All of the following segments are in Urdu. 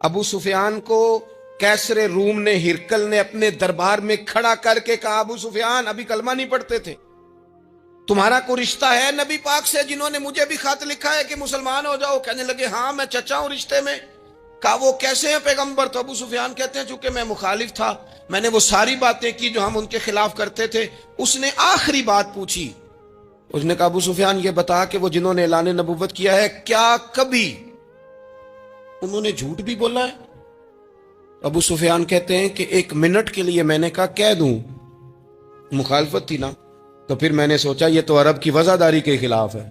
ابو سفیان کو کیسر روم نے، ہرکل نے اپنے دربار میں کھڑا کر کے کہا، ابو سفیان ابھی کلمہ نہیں پڑھتے تھے، تمہارا کوئی رشتہ ہے نبی پاک سے جنہوں نے مجھے بھی خط لکھا ہے کہ مسلمان ہو جاؤ؟ کہنے لگے ہاں میں چچا ہوں رشتے میں۔ کہا وہ کیسے ہیں پیغمبر؟ تو ابو سفیان کہتے ہیں چونکہ میں مخالف تھا، میں نے وہ ساری باتیں کی جو ہم ان کے خلاف کرتے تھے۔ اس نے آخری بات پوچھی، اس نے کہا ابو سفیان یہ بتا کہ وہ جنہوں نے اعلان نبوت کیا ہے کیا کبھی انہوں نے جھوٹ بھی بولا ہے؟ ابو سفیان کہتے ہیں کہ 1 منٹ کے لیے میں نے کہا کہہ دوں، مخالفت تھی نا، تو پھر میں نے سوچا یہ تو عرب کی وزاداری کے خلاف ہے،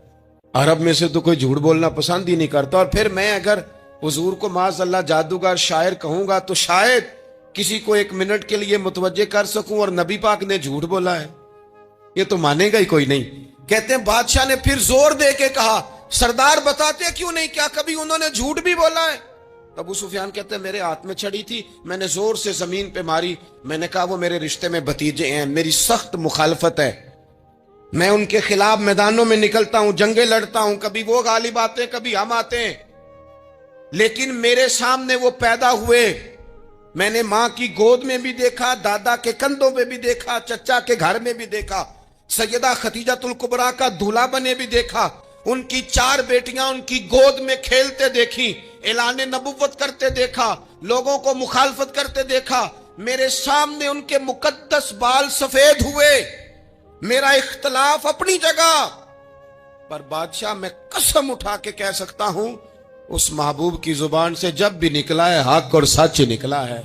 عرب میں سے تو کوئی جھوٹ بولنا پسند ہی نہیں کرتا، اور پھر میں اگر حضور کو معاذ اللہ جادوگر شاعر کہوں گا تو شاید کسی کو 1 منٹ کے لیے متوجہ کر سکوں، اور نبی پاک نے جھوٹ بولا ہے، یہ تو مانے گا ہی کوئی نہیں۔ کہتے ہیں بادشاہ نے پھر زور دے کے کہا سردار بتاتے کیوں نہیں، کیا کبھی انہوں نے جھوٹ بھی بولا ہے؟ ابو سفیان کہتے ہیں میرے ہاتھ میں چھڑی تھی، میں نے زور سے زمین پہ ماری، میں نے کہا وہ میرے رشتے میں بھتیجے ہیں، میری سخت مخالفت ہے، میں ان کے خلاف میدانوں میں نکلتا ہوں، جنگیں لڑتا ہوں، کبھی وہ غالب آتے ہیں کبھی ہم آتے ہیں، لیکن میرے سامنے وہ پیدا ہوئے، میں نے ماں کی گود میں بھی دیکھا، دادا کے کندھوں میں بھی دیکھا، چچا کے گھر میں بھی دیکھا، سیدہ خدیجہ الکبریٰ کا دولہا بنے بھی دیکھا، ان کی 4 بیٹیاں ان کی گود میں کھیلتے دیکھی، اعلان نبوت کرتے دیکھا، لوگوں کو مخالفت کرتے دیکھا، میرے سامنے ان کے مقدس بال سفید ہوئے، میرا اختلاف اپنی جگہ، پر بادشاہ میں قسم اٹھا کے کہہ سکتا ہوں اس محبوب کی زبان سے جب بھی نکلا ہے حق اور سچ نکلا ہے۔